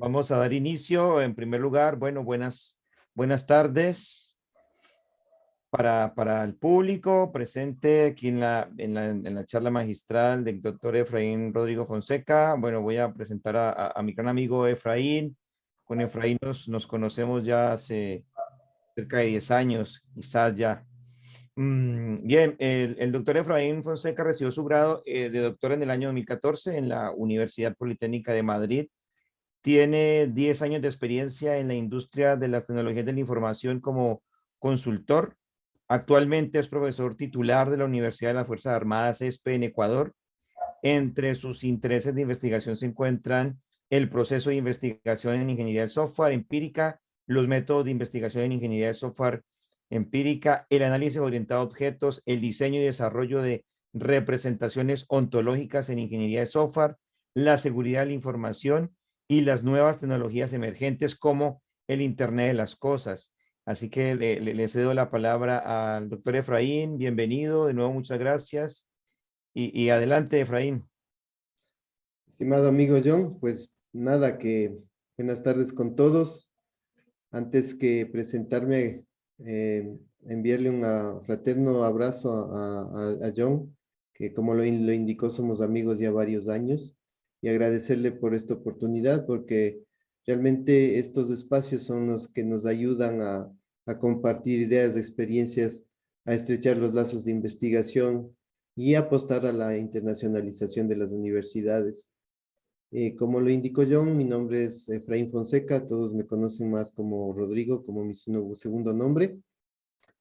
Vamos a dar inicio. En primer lugar, bueno, buenas tardes para el público presente aquí en la charla magistral del doctor Efraín Rodrigo Fonseca. Bueno, voy a presentar a mi gran amigo Efraín. Con Efraín nos conocemos ya hace cerca de 10 años, quizás ya. Bien, el doctor Efraín Fonseca recibió su grado de doctor en el año 2014 en la Universidad Politécnica de Madrid. Tiene 10 años de experiencia en la industria de las tecnologías de la información como consultor. Actualmente es profesor titular de la Universidad de las Fuerzas Armadas ESPE en Ecuador. Entre sus intereses de investigación se encuentran el proceso de investigación en ingeniería del software empírica, los métodos de investigación en ingeniería del software empírica, el análisis orientado a objetos, el diseño y desarrollo de representaciones ontológicas en ingeniería de software, la seguridad de la información y las nuevas tecnologías emergentes como el Internet de las Cosas. Así que le cedo la palabra al doctor Efraín. Bienvenido, de nuevo muchas gracias. Y adelante, Efraín. Estimado amigo John, pues nada, que buenas tardes con todos. Antes que presentarme, enviarle un fraterno abrazo a John, que como lo indicó, somos amigos ya varios años, y agradecerle por esta oportunidad, porque realmente estos espacios son los que nos ayudan a compartir ideas, experiencias, a estrechar los lazos de investigación y apostar a la internacionalización de las universidades. Como lo indicó John, mi nombre es Efraín Fonseca, todos me conocen más como Rodrigo, como mi segundo nombre.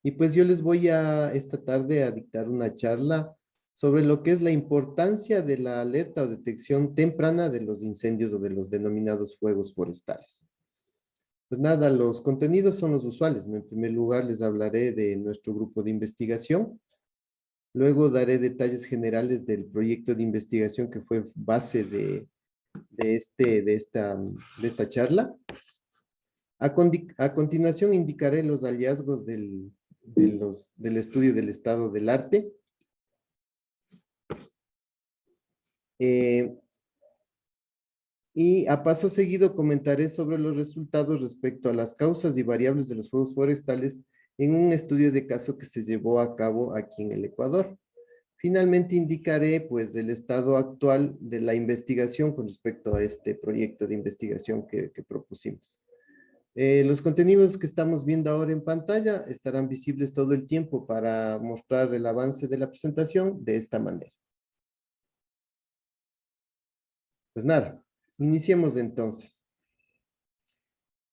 Y pues yo les voy esta tarde a dictar una charla sobre lo que es la importancia de la alerta o detección temprana de los incendios o de los denominados fuegos forestales. Pues nada, los contenidos son los usuales, ¿no? En primer lugar, les hablaré de nuestro grupo de investigación. Luego daré detalles generales del proyecto de investigación que fue base de esta charla. A continuación indicaré los hallazgos del estudio del estado del arte. Y a paso seguido comentaré sobre los resultados respecto a las causas y variables de los fuegos forestales en un estudio de caso que se llevó a cabo aquí en el Ecuador. Finalmente indicaré pues el estado actual de la investigación con respecto a este proyecto de investigación que propusimos. Los contenidos que estamos viendo ahora en pantalla estarán visibles todo el tiempo para mostrar el avance de la presentación de esta manera. Pues nada, iniciemos entonces.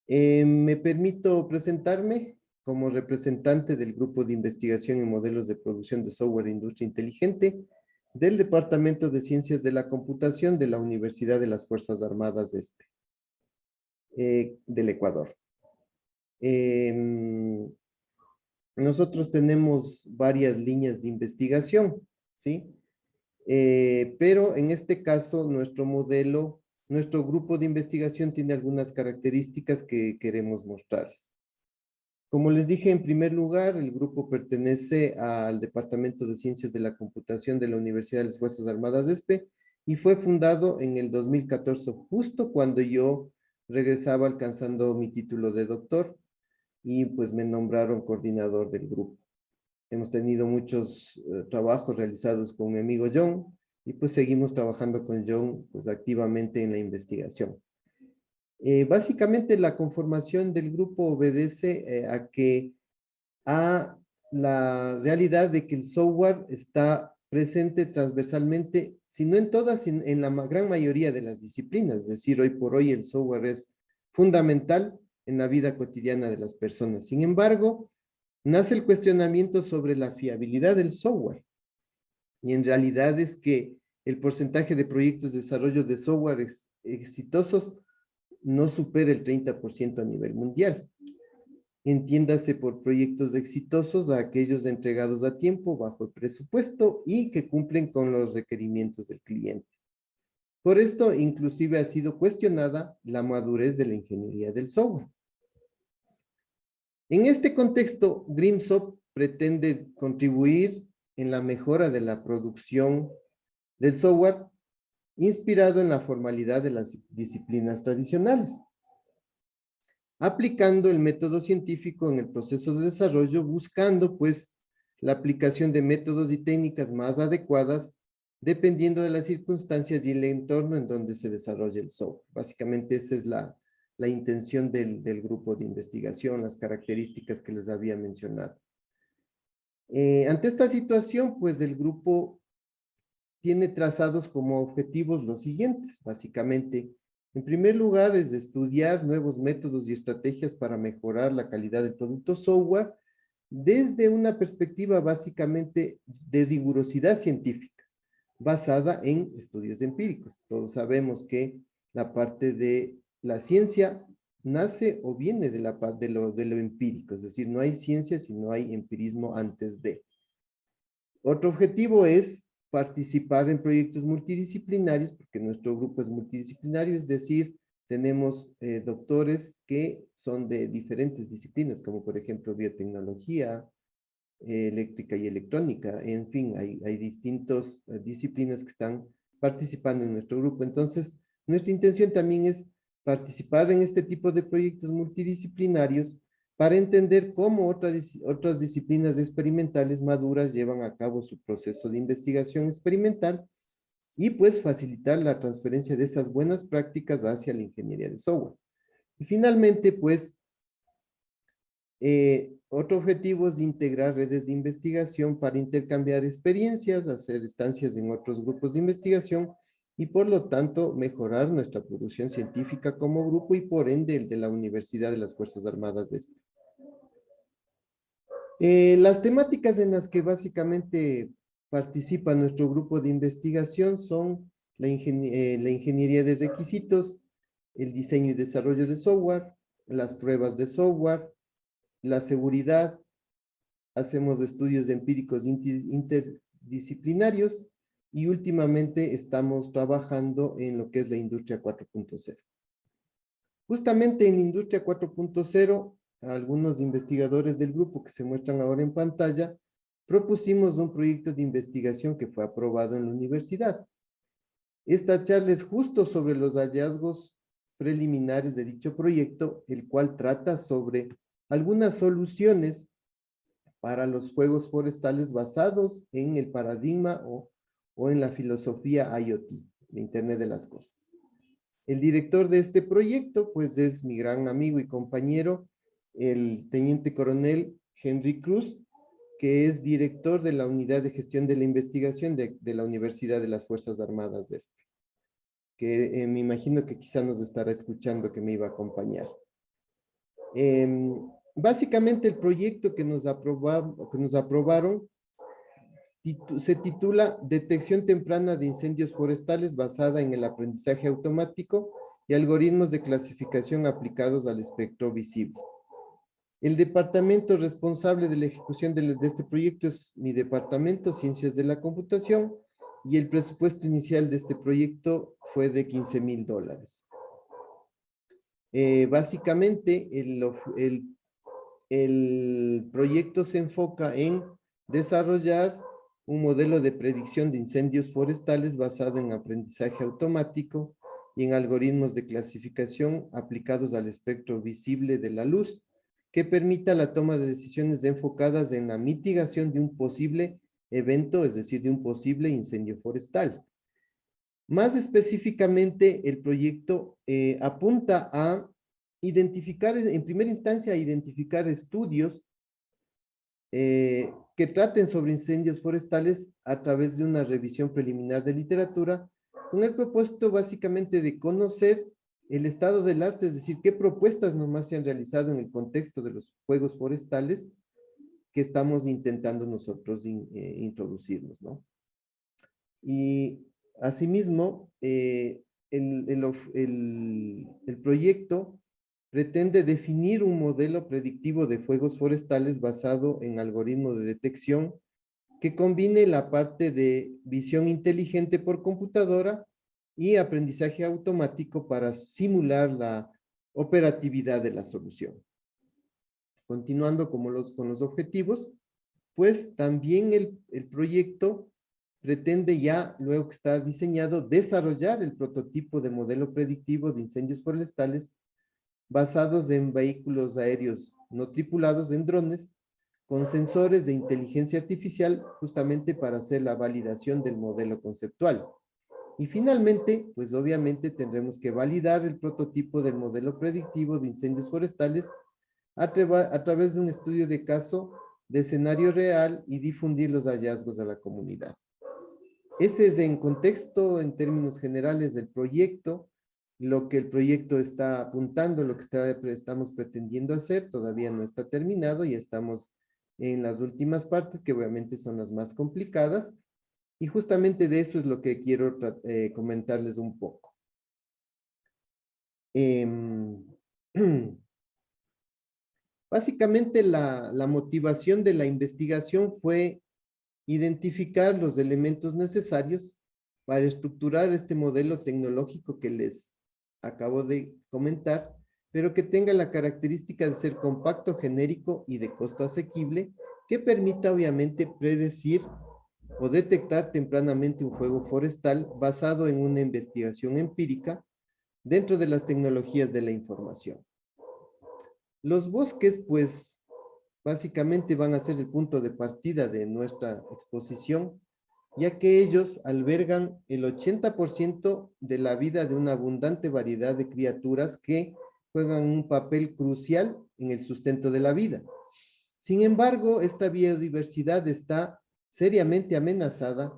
Me permito presentarme como representante del Grupo de Investigación en Modelos de Producción de Software e Industria Inteligente del Departamento de Ciencias de la Computación de la Universidad de las Fuerzas Armadas ESPE, del Ecuador. Nosotros tenemos varias líneas de investigación, ¿sí? Pero en este caso, nuestro grupo de investigación tiene algunas características que queremos mostrarles. Como les dije, en primer lugar, el grupo pertenece al Departamento de Ciencias de la Computación de la Universidad de las Fuerzas Armadas de ESPE y fue fundado en el 2014, justo cuando yo regresaba alcanzando mi título de doctor, y pues me nombraron coordinador del grupo. Hemos tenido muchos trabajos realizados con mi amigo John y pues seguimos trabajando con John pues activamente en la investigación. Básicamente la conformación del grupo obedece a la realidad de que el software está presente transversalmente, si no en todas, en la gran mayoría de las disciplinas. Es decir, hoy por hoy el software es fundamental en la vida cotidiana de las personas. Sin embargo, nace el cuestionamiento sobre la fiabilidad del software. Y en realidad es que el porcentaje de proyectos de desarrollo de software exitosos no supera el 30% a nivel mundial. Entiéndase por proyectos exitosos a aquellos entregados a tiempo, bajo el presupuesto y que cumplen con los requerimientos del cliente. Por esto, inclusive ha sido cuestionada la madurez de la ingeniería del software. En este contexto, Grimsoft pretende contribuir en la mejora de la producción del software inspirado en la formalidad de las disciplinas tradicionales, aplicando el método científico en el proceso de desarrollo, buscando pues la aplicación de métodos y técnicas más adecuadas dependiendo de las circunstancias y el entorno en donde se desarrolla el software. Básicamente esa es la intención del grupo de investigación, las características que les había mencionado. Ante esta situación, pues el grupo tiene trazados como objetivos los siguientes, básicamente. En primer lugar, es de estudiar nuevos métodos y estrategias para mejorar la calidad del producto software desde una perspectiva básicamente de rigurosidad científica, basada en estudios empíricos. Todos sabemos que la parte de la ciencia nace o viene de la parte de lo empírico, es decir, no hay ciencia si no hay empirismo antes de. Otro objetivo es participar en proyectos multidisciplinarios, porque nuestro grupo es multidisciplinario, es decir, tenemos doctores que son de diferentes disciplinas, como por ejemplo biotecnología, eléctrica y electrónica, en fin, hay distintas disciplinas que están participando en nuestro grupo. Entonces, nuestra intención también es participar en este tipo de proyectos multidisciplinarios para entender cómo otras disciplinas experimentales maduras llevan a cabo su proceso de investigación experimental y pues facilitar la transferencia de esas buenas prácticas hacia la ingeniería de software. Y finalmente, pues, otro objetivo es integrar redes de investigación para intercambiar experiencias, hacer estancias en otros grupos de investigación y por lo tanto mejorar nuestra producción científica como grupo y por ende el de la Universidad de las Fuerzas Armadas de España. Las temáticas en las que básicamente participa nuestro grupo de investigación son la ingeniería de requisitos, el diseño y desarrollo de software, las pruebas de software, la seguridad, hacemos estudios empíricos interdisciplinarios y últimamente estamos trabajando en lo que es la industria 4.0. Justamente en la industria 4.0, algunos investigadores del grupo que se muestran ahora en pantalla, propusimos un proyecto de investigación que fue aprobado en la universidad. Esta charla es justo sobre los hallazgos preliminares de dicho proyecto, el cual trata sobre algunas soluciones para los fuegos forestales basados en el paradigma o en la filosofía IoT, de Internet de las Cosas. El director de este proyecto, pues es mi gran amigo y compañero, el teniente coronel Henry Cruz, que es director de la Unidad de Gestión de la Investigación de la Universidad de las Fuerzas Armadas de España, que me imagino que quizá nos estará escuchando que me iba a acompañar. Básicamente el proyecto que nos aprobaron se titula Detección temprana de incendios forestales basada en el aprendizaje automático y algoritmos de clasificación aplicados al espectro visible. El departamento responsable de la ejecución de este proyecto es mi departamento, Ciencias de la Computación, y el presupuesto inicial de este proyecto fue de $15,000. Básicamente, el proyecto se enfoca en desarrollar un modelo de predicción de incendios forestales basado en aprendizaje automático y en algoritmos de clasificación aplicados al espectro visible de la luz, que permita la toma de decisiones enfocadas en la mitigación de un posible evento, es decir, de un posible incendio forestal. Más específicamente, el proyecto apunta a identificar, en primera instancia, a identificar estudios que traten sobre incendios forestales a través de una revisión preliminar de literatura, con el propósito básicamente de conocer el estado del arte, es decir, qué propuestas nomás se han realizado en el contexto de los fuegos forestales que estamos intentando nosotros introducirnos, ¿no? Y asimismo, el proyecto pretende definir un modelo predictivo de fuegos forestales basado en algoritmos de detección que combine la parte de visión inteligente por computadora y aprendizaje automático para simular la operatividad de la solución. Continuando con los objetivos, pues también el proyecto pretende ya, luego que está diseñado, desarrollar el prototipo de modelo predictivo de incendios forestales basados en vehículos aéreos no tripulados, en drones, con sensores de inteligencia artificial, justamente para hacer la validación del modelo conceptual. Y finalmente, pues obviamente tendremos que validar el prototipo del modelo predictivo de incendios forestales a través de un estudio de caso de escenario real y difundir los hallazgos a la comunidad. Ese es en contexto, en términos generales del proyecto, lo que el proyecto está apuntando, lo que estamos pretendiendo hacer, todavía no está terminado y estamos en las últimas partes, que obviamente son las más complicadas, y justamente de eso es lo que quiero comentarles un poco. Básicamente la motivación de la investigación fue identificar los elementos necesarios para estructurar este modelo tecnológico que les acabo de comentar, pero que tenga la característica de ser compacto, genérico y de costo asequible, que permita obviamente predecir o detectar tempranamente un fuego forestal basado en una investigación empírica dentro de las tecnologías de la información. Los bosques, pues, básicamente van a ser el punto de partida de nuestra exposición, ya que ellos albergan el 80% de la vida de una abundante variedad de criaturas que juegan un papel crucial en el sustento de la vida. Sin embargo, esta biodiversidad está seriamente amenazada,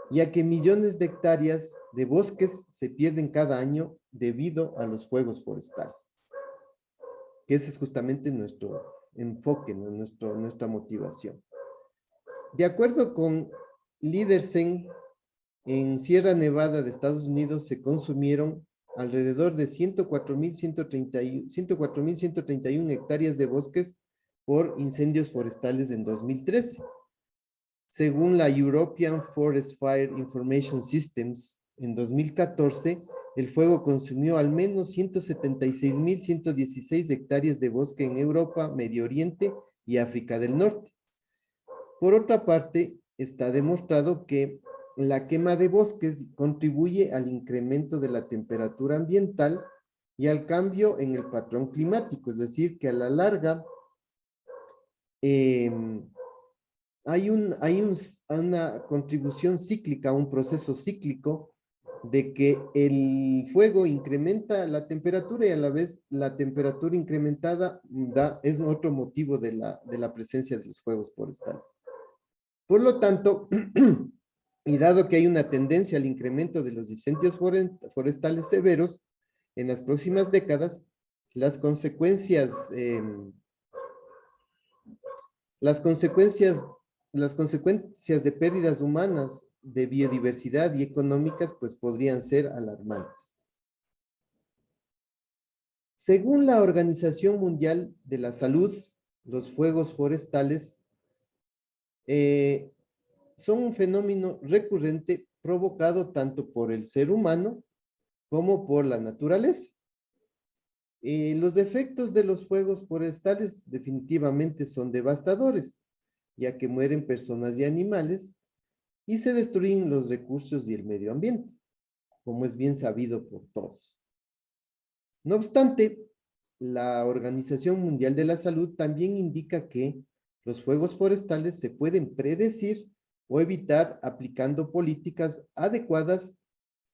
ya que millones de hectáreas de bosques se pierden cada año debido a los fuegos forestales, que ese es justamente nuestro enfoque, ¿no? Nuestra motivación. De acuerdo con Leadersen, en Sierra Nevada de Estados Unidos se consumieron alrededor de 104.131 hectáreas de bosques por incendios forestales en 2013. Según la European Forest Fire Information Systems, en 2014, el fuego consumió al menos 176.116 hectáreas de bosque en Europa, Medio Oriente y África del Norte. Por otra parte, está demostrado que la quema de bosques contribuye al incremento de la temperatura ambiental y al cambio en el patrón climático, es decir, que a la larga hay una contribución cíclica, un proceso cíclico de que el fuego incrementa la temperatura y a la vez la temperatura incrementada es otro motivo de la presencia de los fuegos forestales. Por lo tanto, y dado que hay una tendencia al incremento de los incendios forestales severos en las próximas décadas, las consecuencias de pérdidas humanas, de biodiversidad y económicas, pues podrían ser alarmantes. Según la Organización Mundial de la Salud, los fuegos forestales son un fenómeno recurrente provocado tanto por el ser humano como por la naturaleza. Los efectos de los fuegos forestales definitivamente son devastadores, ya que mueren personas y animales y se destruyen los recursos y el medio ambiente, como es bien sabido por todos. No obstante, la Organización Mundial de la Salud también indica que los fuegos forestales se pueden predecir o evitar aplicando políticas adecuadas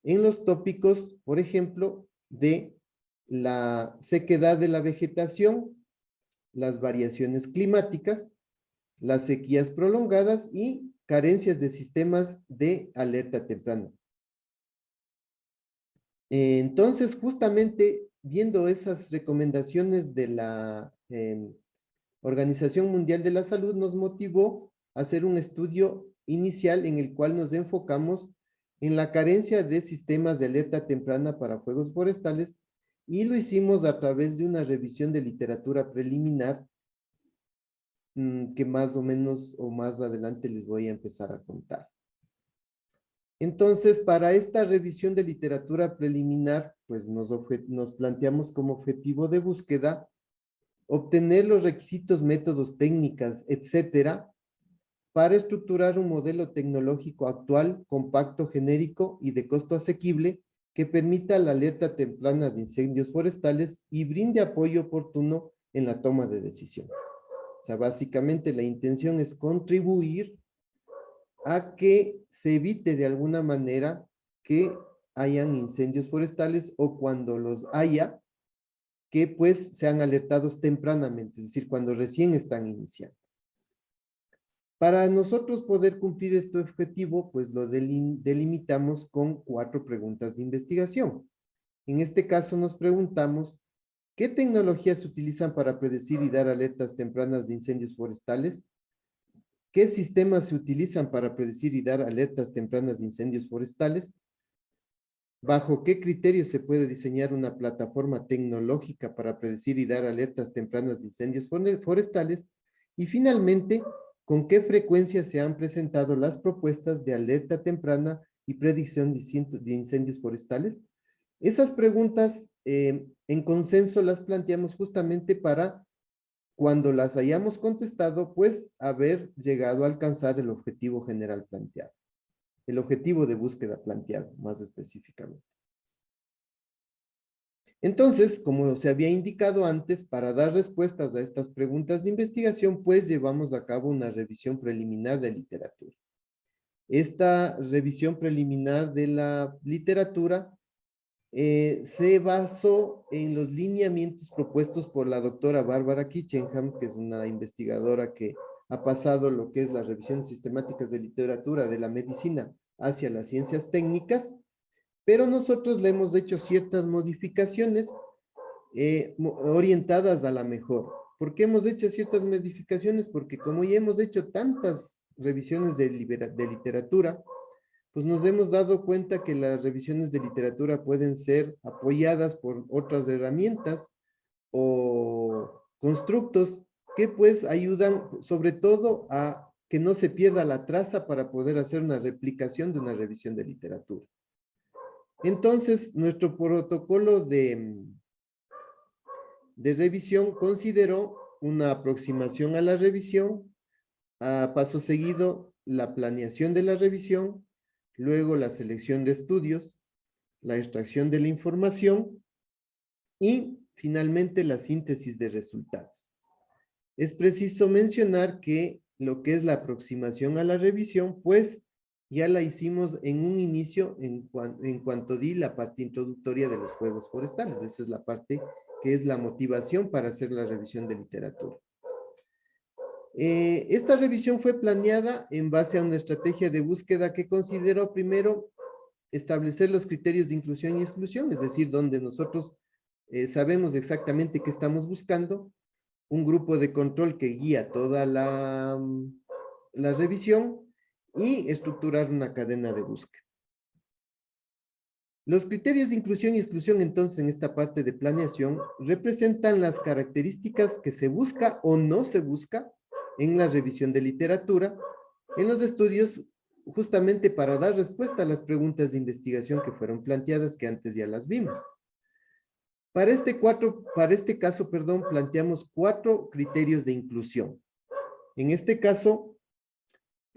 en los tópicos, por ejemplo, de la sequedad de la vegetación, las variaciones climáticas, las sequías prolongadas y carencias de sistemas de alerta temprana. Entonces, justamente viendo esas recomendaciones de la Organización Mundial de la Salud, nos motivó a hacer un estudio inicial en el cual nos enfocamos en la carencia de sistemas de alerta temprana para fuegos forestales y lo hicimos a través de una revisión de literatura preliminar que más o menos o más adelante les voy a empezar a contar. Entonces, para esta revisión de literatura preliminar, pues nos planteamos como objetivo de búsqueda obtener los requisitos, métodos, técnicas, etcétera, para estructurar un modelo tecnológico actual, compacto, genérico y de costo asequible que permita la alerta temprana de incendios forestales y brinde apoyo oportuno en la toma de decisiones. O sea, básicamente la intención es contribuir a que se evite de alguna manera que hayan incendios forestales o cuando los haya, que pues sean alertados tempranamente, es decir, cuando recién están iniciando. Para nosotros poder cumplir este objetivo, pues lo delimitamos con 4 preguntas de investigación. En este caso nos preguntamos, ¿qué tecnologías se utilizan para predecir y dar alertas tempranas de incendios forestales? ¿Qué sistemas se utilizan para predecir y dar alertas tempranas de incendios forestales? ¿Bajo qué criterios se puede diseñar una plataforma tecnológica para predecir y dar alertas tempranas de incendios forestales? Y finalmente, ¿con qué frecuencia se han presentado las propuestas de alerta temprana y predicción de incendios forestales? Esas preguntas en consenso las planteamos justamente para, cuando las hayamos contestado, pues haber llegado a alcanzar el objetivo general planteado, el objetivo de búsqueda planteado, más específicamente. Entonces, como se había indicado antes, para dar respuestas a estas preguntas de investigación, pues llevamos a cabo una revisión preliminar de literatura. Esta revisión preliminar de la literatura se basó en los lineamientos propuestos por la doctora Bárbara Kitchenham, que es una investigadora que ha pasado lo que es las revisiones sistemáticas de literatura de la medicina hacia las ciencias técnicas, pero nosotros le hemos hecho ciertas modificaciones orientadas a la mejor. ¿Por qué hemos hecho ciertas modificaciones? Porque como ya hemos hecho tantas revisiones de literatura, pues nos hemos dado cuenta que las revisiones de literatura pueden ser apoyadas por otras herramientas o constructos que pues ayudan sobre todo a que no se pierda la traza para poder hacer una replicación de una revisión de literatura. Entonces, nuestro protocolo de revisión consideró una aproximación a la revisión, a paso seguido la planeación de la revisión, luego la selección de estudios, la extracción de la información y finalmente la síntesis de resultados. Es preciso mencionar que lo que es la aproximación a la revisión, pues ya la hicimos en un inicio en cuanto di la parte introductoria de los juegos forestales. Esa es la parte que es la motivación para hacer la revisión de literatura. Esta revisión fue planeada en base a una estrategia de búsqueda que consideró primero establecer los criterios de inclusión y exclusión, es decir, donde nosotros sabemos exactamente qué estamos buscando, un grupo de control que guía toda la revisión y estructurar una cadena de búsqueda. Los criterios de inclusión y exclusión, entonces, en esta parte de planeación, representan las características que se busca o no se busca en la revisión de literatura, en los estudios, justamente para dar respuesta a las preguntas de investigación que fueron planteadas, que antes ya las vimos. Para este caso, planteamos 4 criterios de inclusión. En este caso,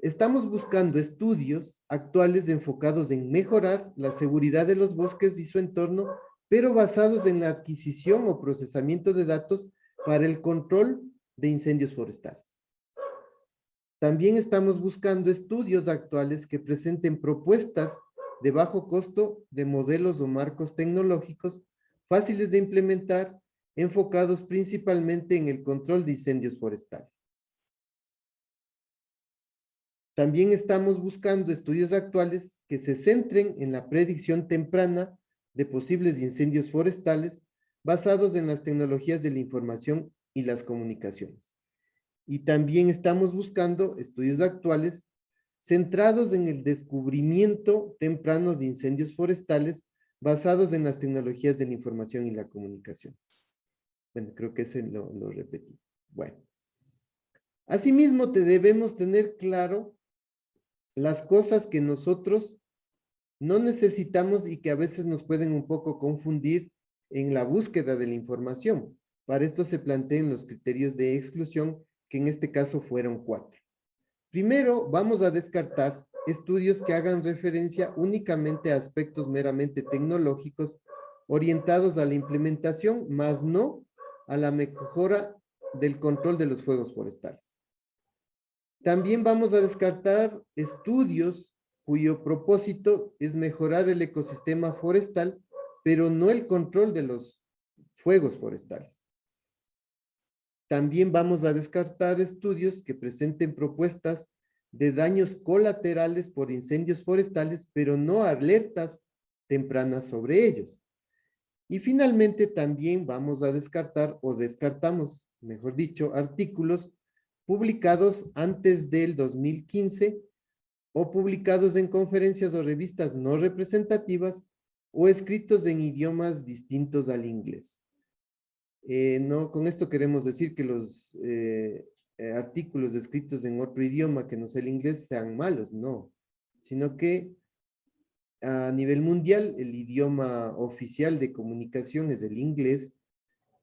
estamos buscando estudios actuales enfocados en mejorar la seguridad de los bosques y su entorno, pero basados en la adquisición o procesamiento de datos para el control de incendios forestales. También estamos buscando estudios actuales que presenten propuestas de bajo costo de modelos o marcos tecnológicos fáciles de implementar, enfocados principalmente en el control de incendios forestales. También estamos buscando estudios actuales que se centren en la predicción temprana de posibles incendios forestales basados en las tecnologías de la información y las comunicaciones. Y también estamos buscando estudios actuales centrados en el descubrimiento temprano de incendios forestales basados en las tecnologías de la información y la comunicación. Bueno, creo que ese lo repetí. Bueno. Asimismo, debemos tener claro las cosas que nosotros no necesitamos y que a veces nos pueden un poco confundir en la búsqueda de la información. Para esto se plantean los criterios de exclusión, que en este caso fueron 4. Primero, vamos a descartar estudios que hagan referencia únicamente a aspectos meramente tecnológicos orientados a la implementación, más no a la mejora del control de los fuegos forestales. También vamos a descartar estudios cuyo propósito es mejorar el ecosistema forestal, pero no el control de los fuegos forestales. También vamos a descartar estudios que presenten propuestas de daños colaterales por incendios forestales, pero no alertas tempranas sobre ellos. Y finalmente también vamos a descartar, o descartamos, mejor dicho, artículos publicados antes del 2015 o publicados en conferencias o revistas no representativas o escritos en idiomas distintos al inglés. No, con esto queremos decir que los artículos escritos en otro idioma que no sea el inglés sean malos, no, sino que a nivel mundial el idioma oficial de comunicación es el inglés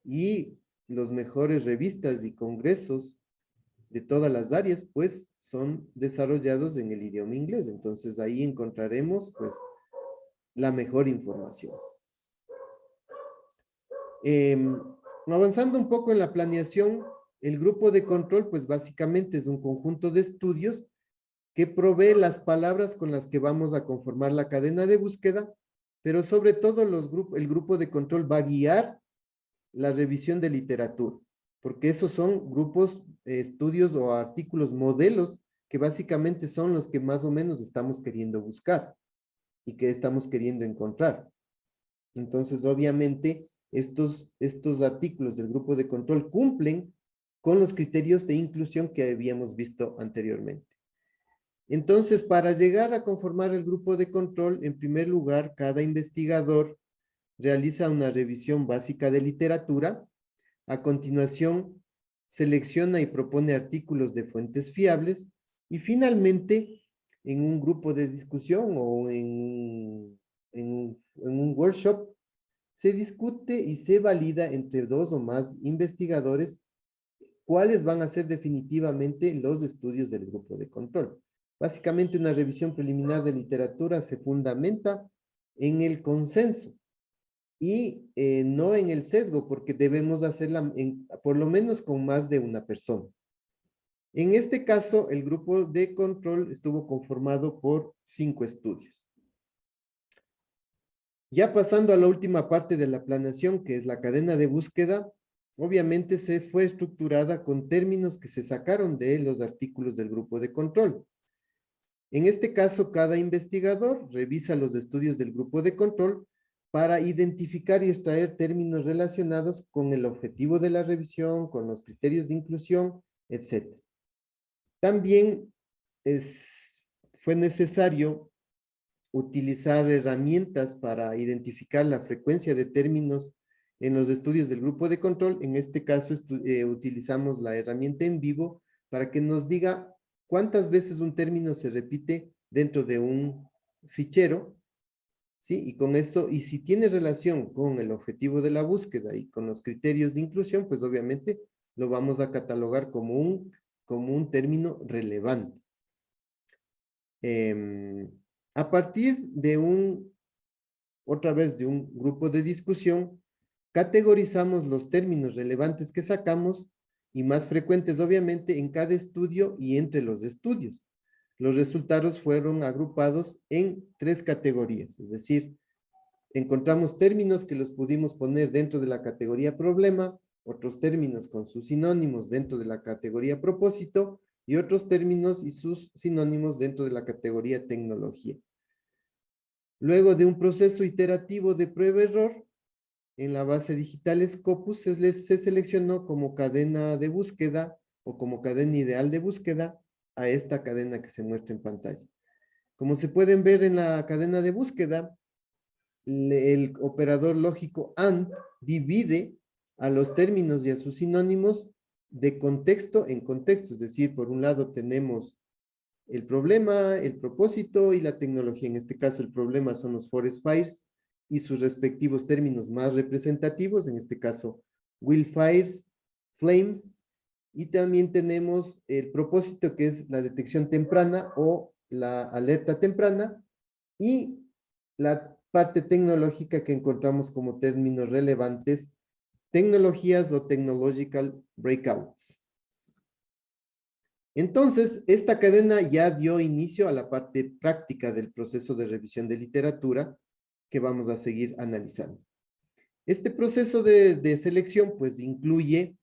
y los mejores revistas y congresos de todas las áreas pues son desarrollados en el idioma inglés, entonces ahí encontraremos pues la mejor información. Avanzando un poco en la planeación, el grupo de control, pues básicamente es un conjunto de estudios que provee las palabras con las que vamos a conformar la cadena de búsqueda, pero sobre todo el grupo de control va a guiar la revisión de literatura, porque esos son grupos, estudios o artículos modelos que básicamente son los que más o menos estamos queriendo buscar y que estamos queriendo encontrar. Entonces, obviamente, estos artículos del grupo de control cumplen con los criterios de inclusión que habíamos visto anteriormente. Entonces, para llegar a conformar el grupo de control, en primer lugar, cada investigador realiza una revisión básica de literatura. A continuación, selecciona y propone artículos de fuentes fiables. Y finalmente, en un grupo de discusión o en un workshop, se discute y se valida entre 2 o más investigadores cuáles van a ser definitivamente los estudios del grupo de control. Básicamente, una revisión preliminar de literatura se fundamenta en el consenso y no en el sesgo, porque debemos hacerla por lo menos con más de una persona. En este caso, el grupo de control estuvo conformado por 5 estudios. Ya pasando a la última parte de la planeación, que es la cadena de búsqueda, obviamente se fue estructurada con términos que se sacaron de los artículos del grupo de control. En este caso, cada investigador revisa los estudios del grupo de control para identificar y extraer términos relacionados con el objetivo de la revisión, con los criterios de inclusión, etc. También fue necesario utilizar herramientas para identificar la frecuencia de términos en los estudios del grupo de control. En este caso, utilizamos la herramienta en vivo para que nos diga cuántas veces un término se repite dentro de un fichero, ¿sí? Y con esto, y si tiene relación con el objetivo de la búsqueda y con los criterios de inclusión, pues obviamente lo vamos a catalogar como un término relevante. A partir de otra vez de un grupo de discusión, categorizamos los términos relevantes que sacamos y más frecuentes, obviamente, en cada estudio y entre los estudios. Los resultados fueron agrupados en 3 categorías, es decir, encontramos términos que los pudimos poner dentro de la categoría problema, otros términos con sus sinónimos dentro de la categoría propósito y otros términos y sus sinónimos dentro de la categoría tecnología. Luego de un proceso iterativo de prueba-error, en la base digital Scopus se seleccionó como cadena de búsqueda o como cadena ideal de búsqueda a esta cadena que se muestra en pantalla. Como se pueden ver en la cadena de búsqueda, el operador lógico AND divide a los términos y a sus sinónimos de contexto en contexto, es decir, por un lado tenemos el problema, el propósito y la tecnología. En este caso, el problema son los forest fires y sus respectivos términos más representativos, en este caso, wildfires, flames, Y también tenemos el propósito, que es la detección temprana o la alerta temprana, y la parte tecnológica que encontramos como términos relevantes, tecnologías o technological breakouts. Entonces, esta cadena ya dio inicio a la parte práctica del proceso de revisión de literatura que vamos a seguir analizando. Este proceso de selección pues incluye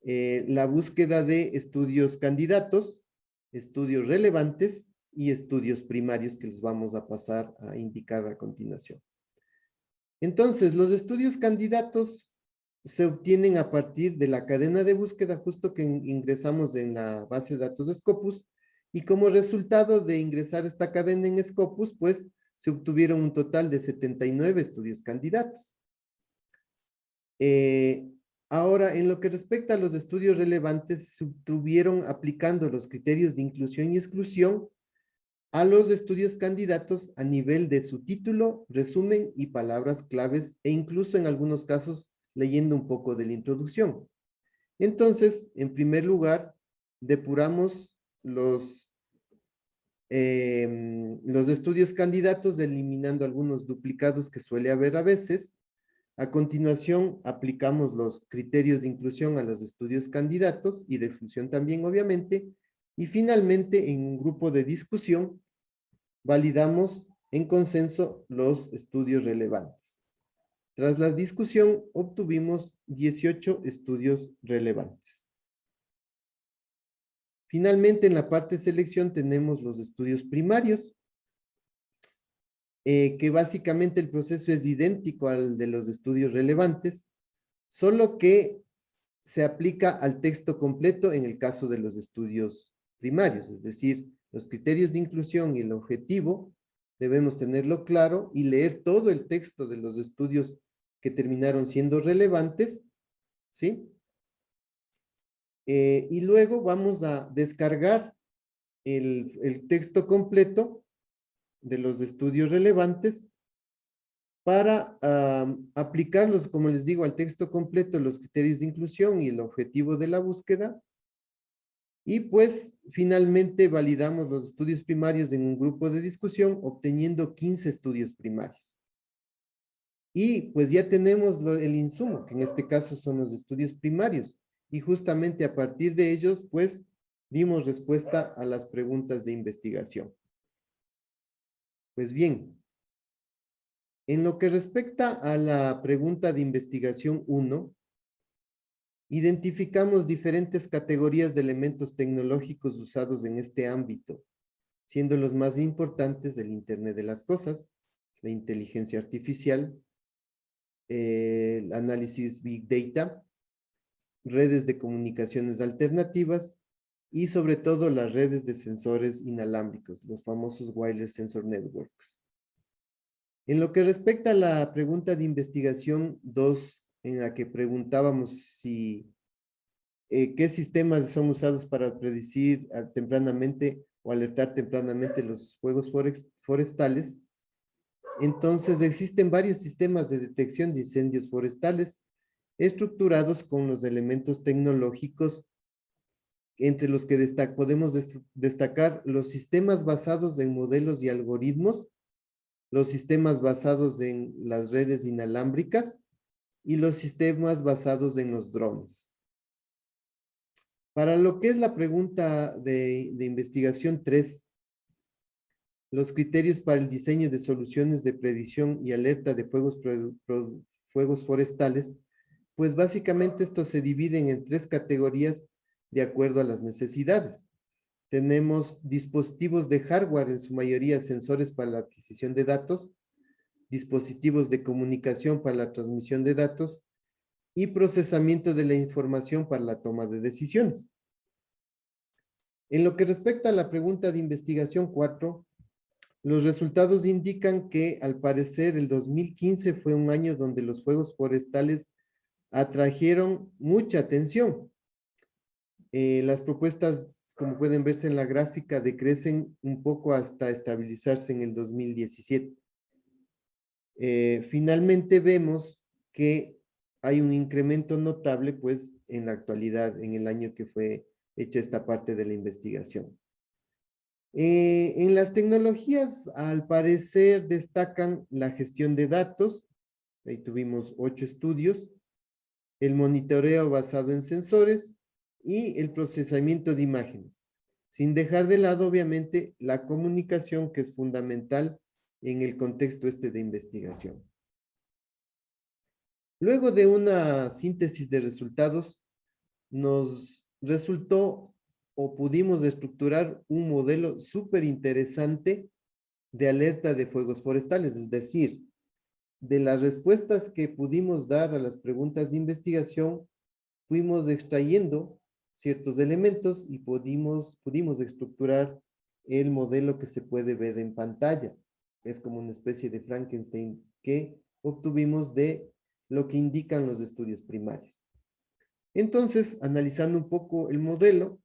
la búsqueda de estudios candidatos, estudios relevantes y estudios primarios que les vamos a pasar a indicar a continuación. Entonces, los estudios candidatos se obtienen a partir de la cadena de búsqueda justo que ingresamos en la base de datos de Scopus, y como resultado de ingresar esta cadena en Scopus, pues se obtuvieron un total de 79 estudios candidatos. Ahora, en lo que respecta a los estudios relevantes, se obtuvieron aplicando los criterios de inclusión y exclusión a los estudios candidatos a nivel de su título, resumen y palabras claves, e incluso en algunos casos leyendo un poco de la introducción. Entonces, en primer lugar, depuramos los estudios candidatos, eliminando algunos duplicados que suele haber a veces. A continuación, aplicamos los criterios de inclusión a los estudios candidatos y de exclusión también, obviamente. Y finalmente, en un grupo de discusión, validamos en consenso los estudios relevantes. Tras la discusión, obtuvimos 18 estudios relevantes. Finalmente, en la parte de selección tenemos los estudios primarios, que básicamente el proceso es idéntico al de los estudios relevantes, solo que se aplica al texto completo en el caso de los estudios primarios, es decir, los criterios de inclusión y el objetivo debemos tenerlo claro y leer todo el texto de los estudios que terminaron siendo relevantes, ¿sí? Y luego vamos a descargar el texto completo de los estudios relevantes para aplicarlos, como les digo, al texto completo, los criterios de inclusión y el objetivo de la búsqueda. Y pues finalmente validamos los estudios primarios en un grupo de discusión, obteniendo 15 estudios primarios. Y pues ya tenemos el insumo, que en este caso son los estudios primarios. Y justamente a partir de ellos, pues dimos respuesta a las preguntas de investigación. Pues bien, en lo que respecta a la pregunta de investigación 1, identificamos diferentes categorías de elementos tecnológicos usados en este ámbito, siendo los más importantes el Internet de las Cosas, la inteligencia artificial, el análisis Big Data, redes de comunicaciones alternativas y sobre todo las redes de sensores inalámbricos, los famosos Wireless Sensor Networks. En lo que respecta a la pregunta de investigación 2, en la que preguntábamos si qué sistemas son usados para predecir tempranamente o alertar tempranamente los fuegos forestales, entonces existen varios sistemas de detección de incendios forestales estructurados con los elementos tecnológicos, entre los que podemos destacar los sistemas basados en modelos y algoritmos, los sistemas basados en las redes inalámbricas y los sistemas basados en los drones. Para lo que es la pregunta de investigación 3, los criterios para el diseño de soluciones de predicción y alerta de fuegos forestales, pues básicamente estos se dividen en 3 categorías de acuerdo a las necesidades. Tenemos dispositivos de hardware, en su mayoría sensores para la adquisición de datos, dispositivos de comunicación para la transmisión de datos y procesamiento de la información para la toma de decisiones. En lo que respecta a la pregunta de investigación 4, los resultados indican que al parecer el 2015 fue un año donde los fuegos forestales atrajeron mucha atención. Las propuestas, como pueden verse en la gráfica, decrecen un poco hasta estabilizarse en el 2017. Finalmente vemos que hay un incremento notable, pues, en la actualidad, en el año que fue hecha esta parte de la investigación. En las tecnologías, al parecer, destacan la gestión de datos. Ahí tuvimos 8 estudios, el monitoreo basado en sensores y el procesamiento de imágenes, sin dejar de lado, obviamente, la comunicación, que es fundamental en el contexto de investigación. Luego de una síntesis de resultados, nos resultó o pudimos estructurar un modelo súper interesante de alerta de fuegos forestales, es decir, de las respuestas que pudimos dar a las preguntas de investigación, fuimos extrayendo ciertos elementos y pudimos estructurar el modelo que se puede ver en pantalla. Es como una especie de Frankenstein que obtuvimos de lo que indican los estudios primarios. Entonces, analizando un poco el modelo,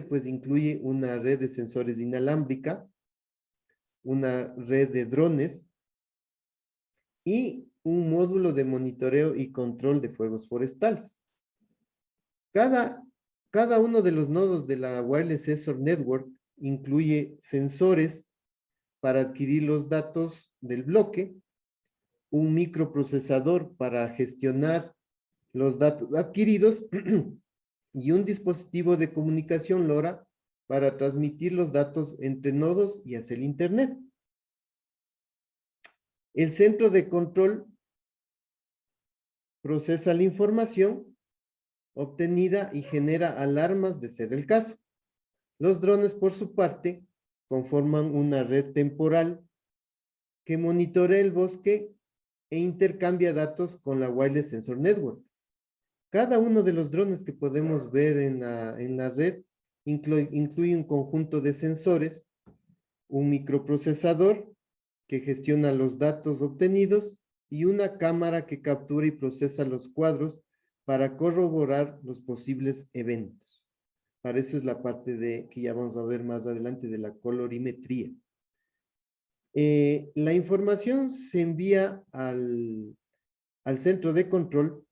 pues incluye una red de sensores inalámbrica, una red de drones y un módulo de monitoreo y control de fuegos forestales. Cada uno de los nodos de la Wireless Sensor Network incluye sensores para adquirir los datos del bloque, un microprocesador para gestionar los datos adquiridos y un dispositivo de comunicación LoRa para transmitir los datos entre nodos y hacia el Internet. El centro de control procesa la información obtenida y genera alarmas de ser el caso. Los drones, por su parte, conforman una red temporal que monitorea el bosque e intercambia datos con la Wireless Sensor Network. Cada uno de los drones que podemos ver en la red incluye un conjunto de sensores, un microprocesador que gestiona los datos obtenidos y una cámara que captura y procesa los cuadros para corroborar los posibles eventos. Para eso es la parte que ya vamos a ver más adelante de la colorimetría. La información se envía al centro de control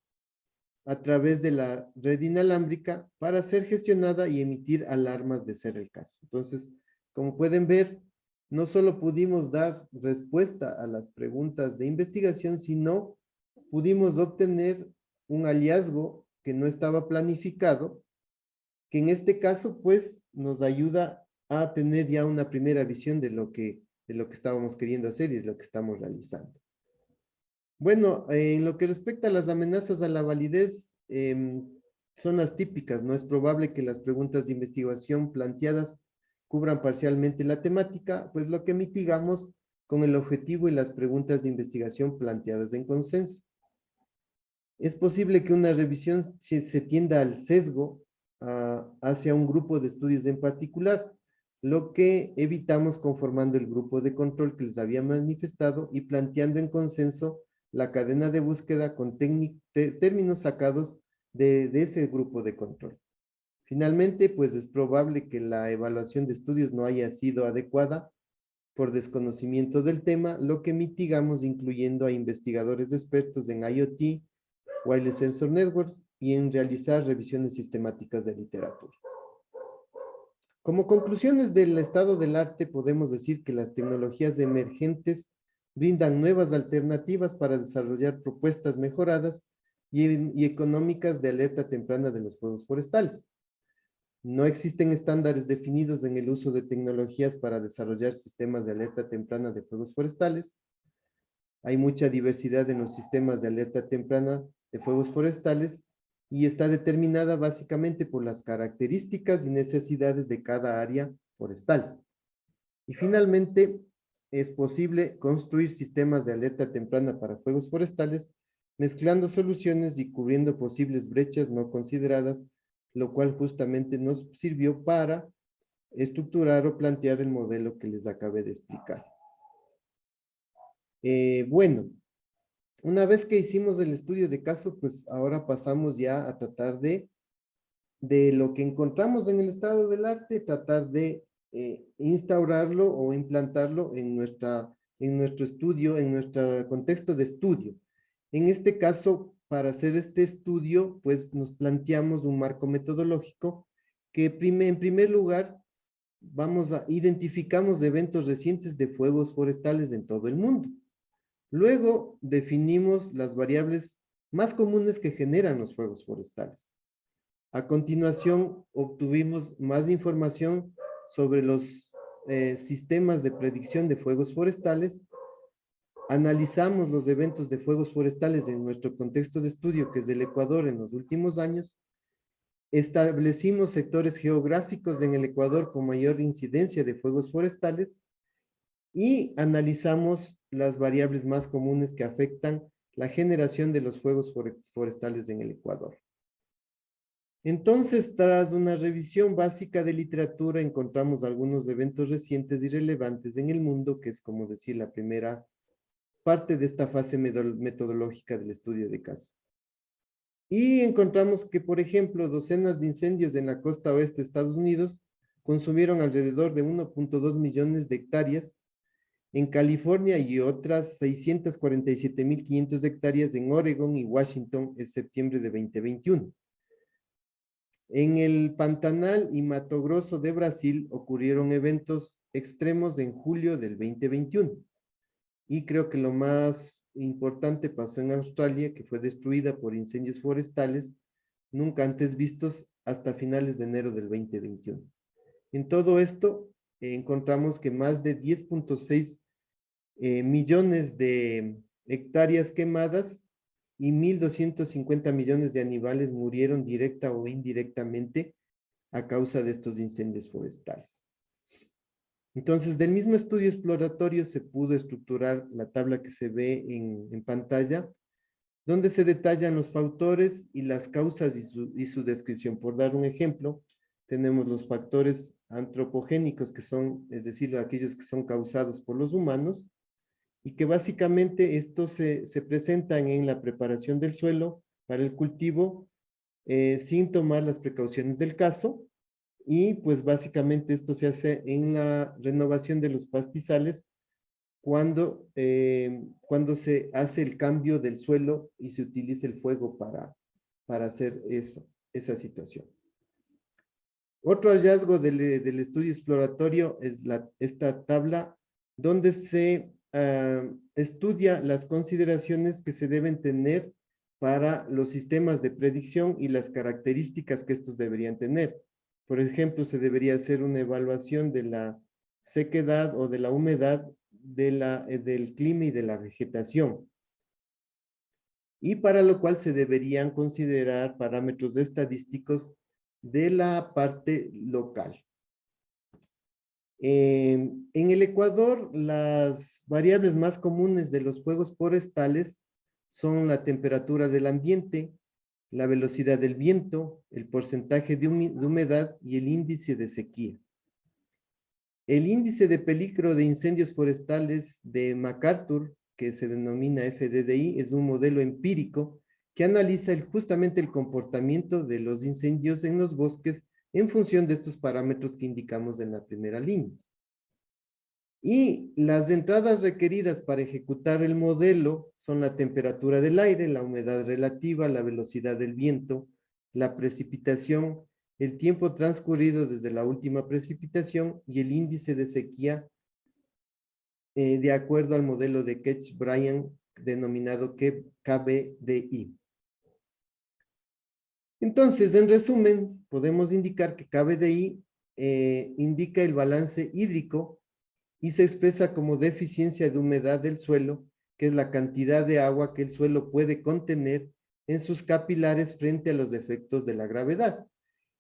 a través de la red inalámbrica para ser gestionada y emitir alarmas de ser el caso. Entonces, como pueden ver, no solo pudimos dar respuesta a las preguntas de investigación, sino pudimos obtener un hallazgo que no estaba planificado, que en este caso, pues, nos ayuda a tener ya una primera visión de lo que estábamos queriendo hacer y de lo que estamos realizando. Bueno, en lo que respecta a las amenazas a la validez, son las típicas, ¿no? Es probable que las preguntas de investigación planteadas cubran parcialmente la temática, pues lo que mitigamos con el objetivo y las preguntas de investigación planteadas en consenso. Es posible que una revisión se tienda al sesgo hacia un grupo de estudios en particular, lo que evitamos conformando el grupo de control que les había manifestado y planteando en consenso la cadena de búsqueda con términos sacados de ese grupo de control. Finalmente, pues es probable que la evaluación de estudios no haya sido adecuada por desconocimiento del tema, lo que mitigamos incluyendo a investigadores expertos en IoT, Wireless Sensor Networks y en realizar revisiones sistemáticas de literatura. Como conclusiones del estado del arte, podemos decir que las tecnologías emergentes brindan nuevas alternativas para desarrollar propuestas mejoradas y económicas de alerta temprana de los fuegos forestales. No existen estándares definidos en el uso de tecnologías para desarrollar sistemas de alerta temprana de fuegos forestales. Hay mucha diversidad en los sistemas de alerta temprana de fuegos forestales y está determinada básicamente por las características y necesidades de cada área forestal. Y finalmente, es posible construir sistemas de alerta temprana para fuegos forestales mezclando soluciones y cubriendo posibles brechas no consideradas, lo cual justamente nos sirvió para estructurar o plantear el modelo que les acabé de explicar. Bueno, una vez que hicimos el estudio de caso, pues ahora pasamos ya a tratar de lo que encontramos en el estado del arte, tratar de instaurarlo o implantarlo en nuestro estudio, en nuestro contexto de estudio. En este caso, para hacer este estudio, pues nos planteamos un marco metodológico que en primer lugar identificamos eventos recientes de fuegos forestales en todo el mundo. Luego definimos las variables más comunes que generan los fuegos forestales. A continuación, obtuvimos más información sobre los sistemas de predicción de fuegos forestales. Analizamos los eventos de fuegos forestales en nuestro contexto de estudio, que es el Ecuador en los últimos años. Establecimos sectores geográficos en el Ecuador con mayor incidencia de fuegos forestales y analizamos las variables más comunes que afectan la generación de los fuegos forestales en el Ecuador. Entonces, tras una revisión básica de literatura, encontramos algunos eventos recientes y relevantes en el mundo, que es, como decir, la primera parte de esta fase metodológica del estudio de caso. Y encontramos que, por ejemplo, docenas de incendios en la costa oeste de Estados Unidos consumieron alrededor de 1.2 millones de hectáreas en California y otras 647.500 hectáreas en Oregon y Washington en septiembre de 2021. En el Pantanal y Mato Grosso de Brasil ocurrieron eventos extremos en julio del 2021. Y creo que lo más importante pasó en Australia, que fue destruida por incendios forestales nunca antes vistos hasta finales de enero del 2021. En todo esto, encontramos que más de 10.6 millones de hectáreas quemadas y 1.250 millones de animales murieron directa o indirectamente a causa de estos incendios forestales. Entonces, del mismo estudio exploratorio se pudo estructurar la tabla que se ve en pantalla, donde se detallan los factores y las causas y su descripción. Por dar un ejemplo, tenemos los factores antropogénicos, que son, es decir, aquellos que son causados por los humanos, y que básicamente estos se presentan en la preparación del suelo para el cultivo sin tomar las precauciones del caso, y pues básicamente esto se hace en la renovación de los pastizales cuando se hace el cambio del suelo y se utiliza el fuego para hacer esa situación. Otro hallazgo del estudio exploratorio es esta tabla donde se estudia las consideraciones que se deben tener para los sistemas de predicción y las características que estos deberían tener. Por ejemplo, se debería hacer una evaluación de la sequedad o de la humedad del clima y de la vegetación. Y para lo cual se deberían considerar parámetros estadísticos de la parte local. En el Ecuador, las variables más comunes de los fuegos forestales son la temperatura del ambiente, la velocidad del viento, el porcentaje de humedad y el índice de sequía. El índice de peligro de incendios forestales de MacArthur, que se denomina FDDI, es un modelo empírico que analiza justamente el comportamiento de los incendios en los bosques en función de estos parámetros que indicamos en la primera línea. Y las entradas requeridas para ejecutar el modelo son la temperatura del aire, la humedad relativa, la velocidad del viento, la precipitación, el tiempo transcurrido desde la última precipitación y el índice de sequía de acuerdo al modelo de Ketch-Bryan denominado KBDI. Entonces, en resumen, podemos indicar que KBDI indica el balance hídrico y se expresa como deficiencia de humedad del suelo, que es la cantidad de agua que el suelo puede contener en sus capilares frente a los efectos de la gravedad.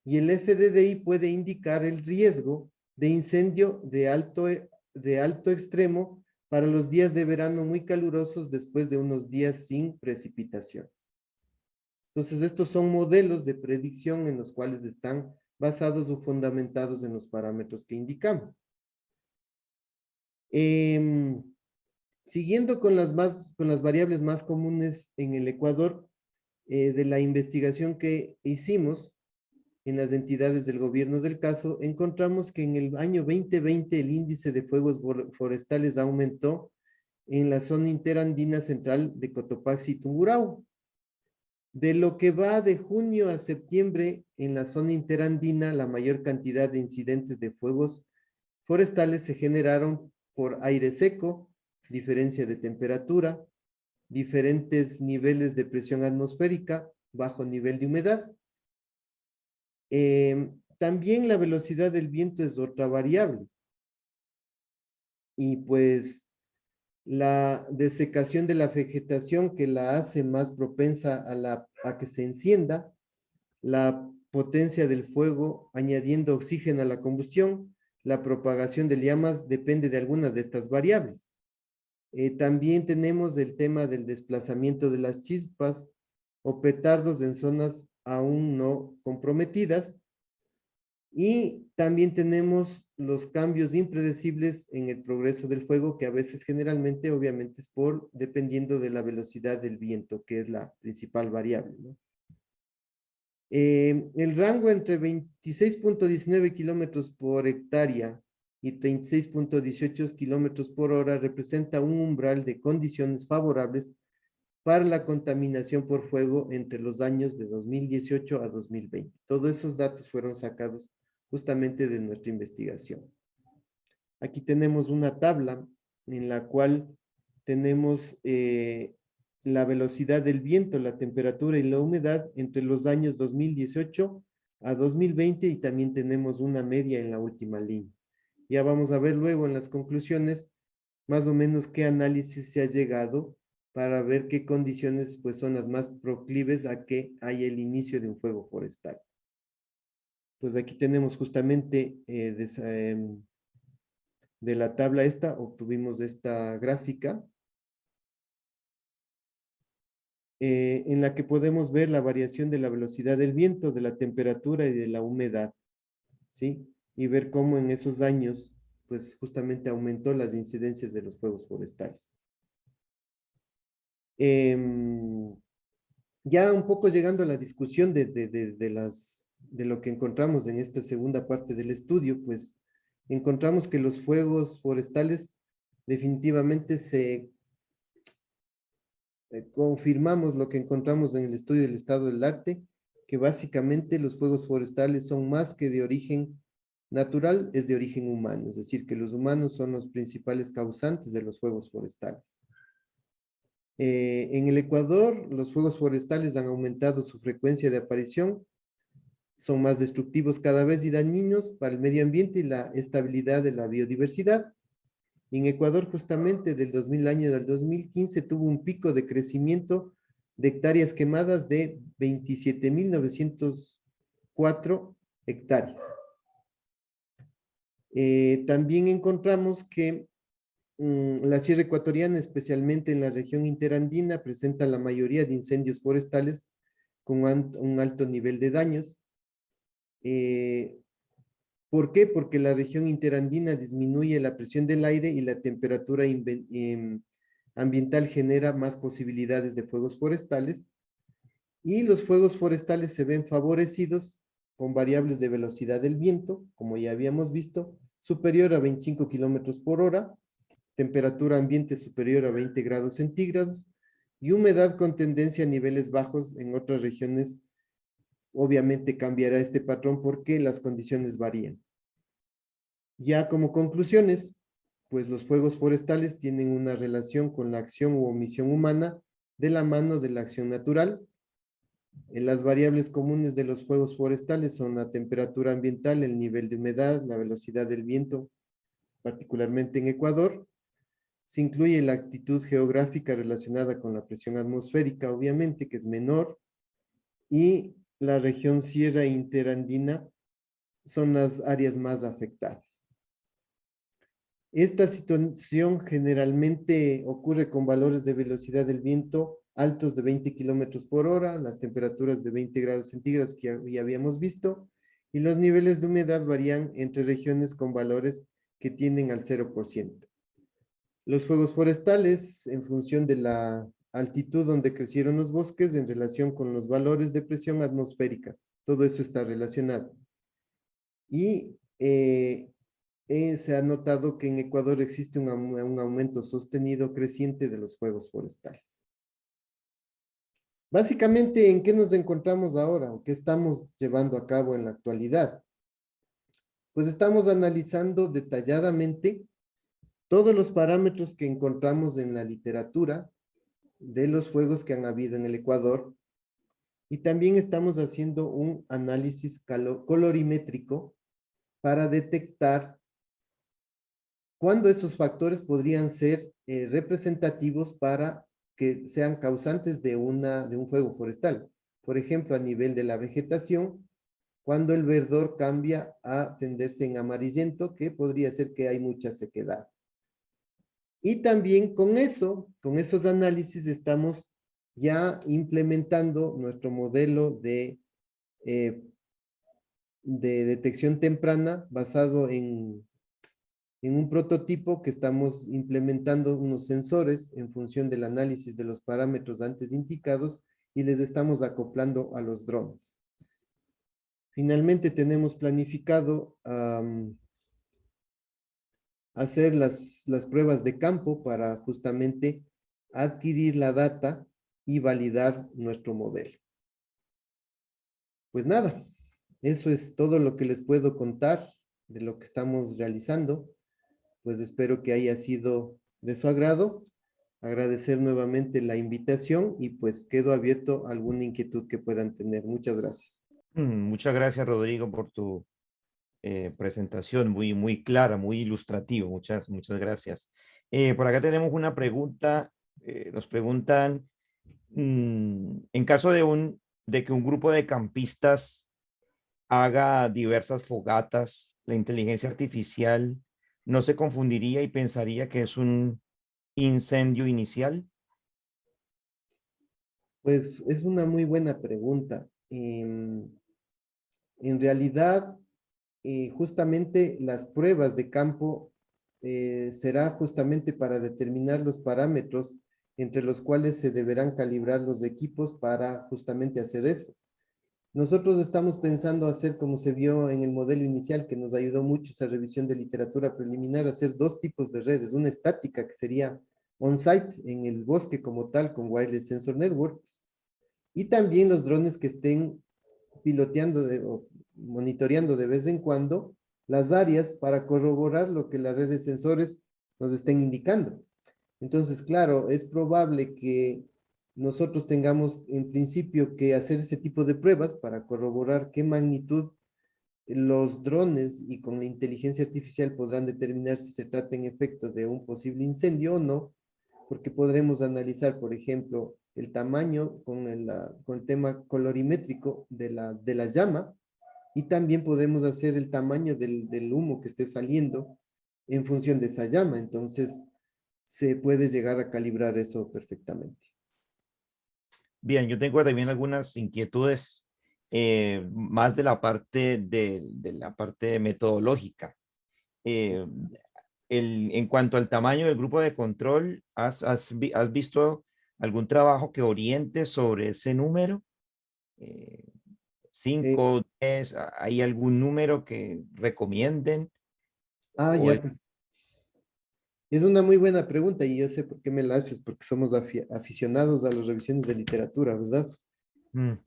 Y el FDDI puede indicar el riesgo de incendio de alto extremo para los días de verano muy calurosos después de unos días sin precipitaciones. Entonces, estos son modelos de predicción en los cuales están basados o fundamentados en los parámetros que indicamos. Siguiendo con las variables más comunes en el Ecuador, de la investigación que hicimos en las entidades del gobierno del caso, encontramos que en el año 2020 el índice de fuegos forestales aumentó en la zona interandina central de Cotopaxi y Tungurahua. De lo que va de junio a septiembre, en la zona interandina, la mayor cantidad de incidentes de fuegos forestales se generaron por aire seco, diferencia de temperatura, diferentes niveles de presión atmosférica, bajo nivel de humedad. También la velocidad del viento es otra variable. Y pues la desecación de la vegetación que la hace más propensa a que se encienda, la potencia del fuego añadiendo oxígeno a la combustión, la propagación de llamas depende de algunas de estas variables. También tenemos el tema del desplazamiento de las chispas o petardos en zonas aún no comprometidas. Y también tenemos los cambios impredecibles en el progreso del fuego, que a veces generalmente, obviamente, es dependiendo de la velocidad del viento, que es la principal variable, ¿no? El rango entre 26.19 kilómetros por hectárea y 36.18 kilómetros por hora representa un umbral de condiciones favorables para la contaminación por fuego entre los años de 2018 a 2020. Todos esos datos fueron sacados justamente de nuestra investigación. Aquí tenemos una tabla en la cual tenemos la velocidad del viento, la temperatura y la humedad entre los años 2018 a 2020 y también tenemos una media en la última línea. Ya vamos a ver luego en las conclusiones más o menos qué análisis se ha llegado para ver qué condiciones pues son las más proclives a que haya el inicio de un fuego forestal. Pues aquí tenemos justamente de la tabla esta, obtuvimos esta gráfica en la que podemos ver la variación de la velocidad del viento, de la temperatura y de la humedad, ¿sí? Y ver cómo en esos años, pues justamente aumentó las incidencias de los fuegos forestales. Ya un poco llegando a la discusión de lo que encontramos en esta segunda parte del estudio, pues encontramos que los fuegos forestales definitivamente confirmamos lo que encontramos en el estudio del estado del arte, que básicamente los fuegos forestales son más que de origen natural, es de origen humano, es decir, que los humanos son los principales causantes de los fuegos forestales. En el Ecuador, los fuegos forestales han aumentado su frecuencia de aparición, son más destructivos cada vez y dañinos para el medio ambiente y la estabilidad de la biodiversidad. En Ecuador, justamente del 2000 año del 2015, tuvo un pico de crecimiento de hectáreas quemadas de 27.904 hectáreas. También encontramos que la sierra ecuatoriana, especialmente en la región interandina, presenta la mayoría de incendios forestales con un alto nivel de daños. ¿Por qué? Porque la región interandina disminuye la presión del aire y la temperatura ambiental genera más posibilidades de fuegos forestales. Y los fuegos forestales se ven favorecidos con variables de velocidad del viento, como ya habíamos visto, superior a 25 kilómetros por hora, temperatura ambiente superior a 20 grados centígrados y humedad con tendencia a niveles bajos en otras regiones. Obviamente cambiará este patrón porque las condiciones varían. Ya como conclusiones, pues los fuegos forestales tienen una relación con la acción u omisión humana de la mano de la acción natural. Las variables comunes de los fuegos forestales son la temperatura ambiental, el nivel de humedad, la velocidad del viento, particularmente en Ecuador. Se incluye la actitud geográfica relacionada con la presión atmosférica, obviamente, que es menor, y la región sierra interandina son las áreas más afectadas. Esta situación generalmente ocurre con valores de velocidad del viento altos de 20 kilómetros por hora, las temperaturas de 20 grados centígrados que ya habíamos visto, y los niveles de humedad varían entre regiones con valores que tienden al 0%. Los fuegos forestales, en función de la altitud donde crecieron los bosques, en relación con los valores de presión atmosférica, todo eso está relacionado. Y se ha notado que en Ecuador existe un aumento sostenido creciente de los fuegos forestales. Básicamente, ¿en qué nos encontramos ahora o qué estamos llevando a cabo en la actualidad? Pues estamos analizando detalladamente todos los parámetros que encontramos en la literatura de los fuegos que han habido en el Ecuador y también estamos haciendo un análisis colorimétrico para detectar cuándo esos factores podrían ser representativos para que sean causantes de un fuego forestal. Por ejemplo, a nivel de la vegetación, cuando el verdor cambia a tenderse en amarillento, que podría ser que hay mucha sequedad. Y también con eso, con esos análisis, estamos ya implementando nuestro modelo eh, de detección temprana basado en un prototipo que estamos implementando unos sensores en función del análisis de los parámetros antes indicados y les estamos acoplando a los drones. Finalmente tenemos planificado hacer las pruebas de campo para justamente adquirir la data y validar nuestro modelo. Pues nada, eso es todo lo que les puedo contar de lo que estamos realizando. Pues espero que haya sido de su agrado. Agradecer nuevamente la invitación y pues quedo abierto a alguna inquietud que puedan tener. Muchas gracias. Muchas gracias, Rodrigo, por tu presentación muy clara, muy ilustrativa. Muchas gracias. Por acá tenemos una pregunta. Nos preguntan, en caso de que un grupo de campistas haga diversas fogatas, la inteligencia artificial no se confundiría y pensaría que es un incendio inicial. Pues es una muy buena pregunta. En realidad, justamente las pruebas de campo será justamente para determinar los parámetros entre los cuales se deberán calibrar los equipos para justamente hacer eso. Nosotros estamos pensando hacer, como se vio en el modelo inicial, que nos ayudó mucho esa revisión de literatura preliminar, hacer dos tipos de redes, una estática que sería on-site en el bosque como tal con Wireless Sensor Networks y también los drones que estén piloteando o monitoreando de vez en cuando las áreas para corroborar lo que las redes de sensores nos estén indicando. Entonces, claro, es probable que nosotros tengamos en principio que hacer ese tipo de pruebas para corroborar qué magnitud los drones y con la inteligencia artificial podrán determinar si se trata en efecto de un posible incendio o no, porque podremos analizar, por ejemplo, el tamaño con el tema colorimétrico de la llama y también podemos hacer el tamaño del humo que esté saliendo en función de esa llama. Entonces, se puede llegar a calibrar eso perfectamente. Bien, yo tengo también algunas inquietudes más de la parte de la parte metodológica. Eh, en cuanto al tamaño del grupo de control, ¿has visto algún trabajo que oriente sobre ese número? Eh, Eh, 5, 10, ¿hay algún número que recomienden? O ya, pues es una muy buena pregunta y yo sé por qué me la haces, porque somos aficionados a las revisiones de literatura, ¿verdad? Mm, sí,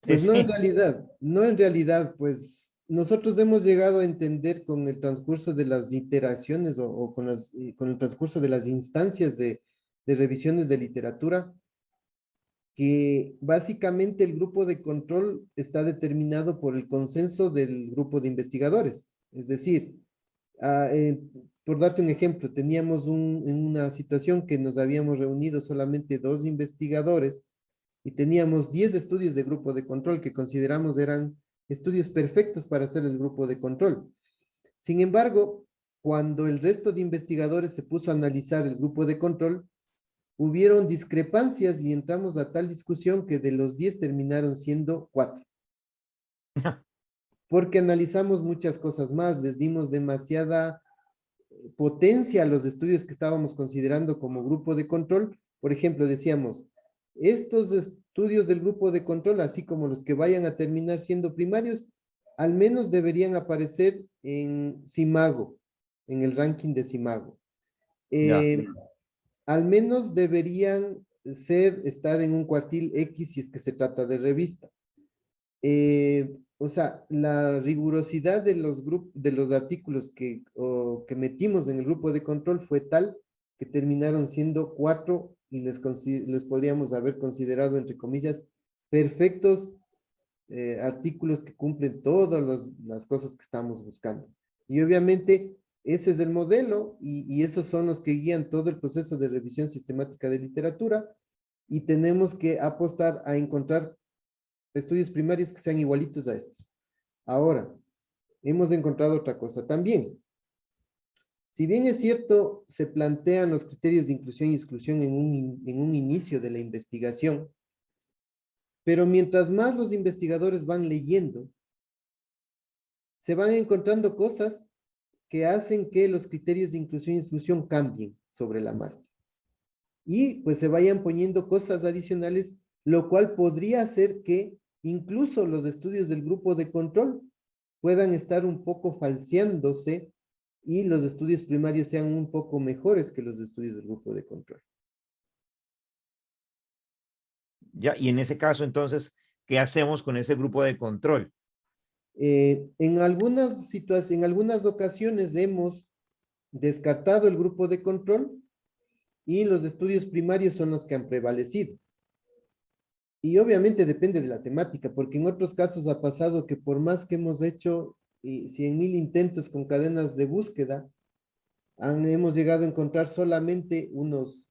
Pues no en sí. realidad, no en realidad, pues nosotros hemos llegado a entender con el transcurso de las iteraciones o con el transcurso de las instancias de revisiones de literatura, que básicamente el grupo de control está determinado por el consenso del grupo de investigadores. Es decir, ah, por darte un ejemplo, teníamos en una situación que nos habíamos reunido solamente dos investigadores y teníamos 10 estudios de grupo de control que consideramos eran estudios perfectos para hacer el grupo de control. Sin embargo, cuando el resto de investigadores se puso a analizar el grupo de control, hubieron discrepancias y entramos a tal discusión que de los 10 terminaron siendo 4, porque analizamos muchas cosas más, les dimos demasiada potencia a los estudios que estábamos considerando como grupo de control. Por ejemplo, decíamos, estos estudios del grupo de control, así como los que vayan a terminar siendo primarios, al menos deberían aparecer en CIMAGO, en el ranking de CIMAGO. Ya. Al menos deberían estar en un cuartil X si es que se trata de revista. O sea, la rigurosidad de de los artículos que metimos en el grupo de control fue tal que terminaron siendo 4 y les podríamos haber considerado, entre comillas, perfectos artículos que cumplen todas las cosas que estamos buscando. Y obviamente ese es el modelo y esos son los que guían todo el proceso de revisión sistemática de literatura y tenemos que apostar a encontrar estudios primarios que sean igualitos a estos. Ahora, hemos encontrado otra cosa también. Si bien es cierto, se plantean los criterios de inclusión y exclusión en un inicio de la investigación, pero mientras más los investigadores van leyendo, se van encontrando cosas que hacen que los criterios de inclusión y exclusión cambien sobre la marcha. Y pues se vayan poniendo cosas adicionales, lo cual podría hacer que incluso los estudios del grupo de control puedan estar un poco falseándose y los estudios primarios sean un poco mejores que los estudios del grupo de control. Ya, y en ese caso, entonces, ¿qué hacemos con ese grupo de control? En algunas ocasiones hemos descartado el grupo de control y los estudios primarios son los que han prevalecido. Y obviamente depende de la temática, porque en otros casos ha pasado que por más que hemos hecho 100.000 intentos con cadenas de búsqueda, hemos llegado a encontrar solamente unos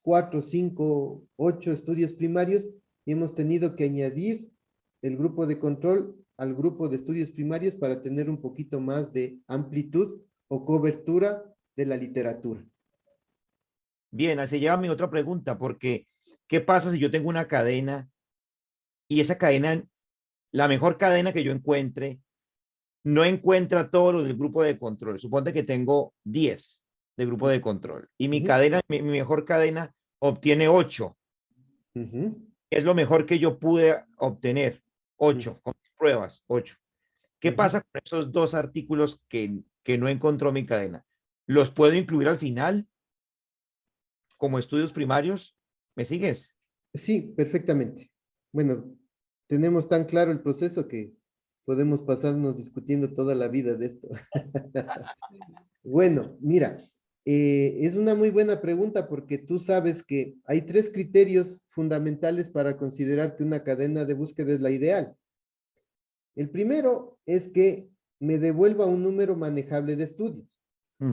4, 5, 8 estudios primarios y hemos tenido que añadir el grupo de control al grupo de estudios primarios para tener un poquito más de amplitud o cobertura de la literatura. Bien, así lleva mi otra pregunta, porque ¿qué pasa si yo tengo una cadena y esa cadena, la mejor cadena que yo encuentre, no encuentra todo lo del grupo de control? Suponte que tengo 10 de grupo de control y mi cadena, mi mejor cadena obtiene 8. Es lo mejor que yo pude obtener. 8, con pruebas, 8. ¿Qué pasa con esos 2 artículos que no encontró mi cadena? ¿Los puedo incluir al final como estudios primarios? ¿Me sigues? Sí, perfectamente. Bueno, tenemos tan claro el proceso que podemos pasarnos discutiendo toda la vida de esto. Bueno, mira, es una muy buena pregunta porque tú sabes que hay 3 criterios fundamentales para considerar que una cadena de búsqueda es la ideal. El primero es que me devuelva un número manejable de estudios.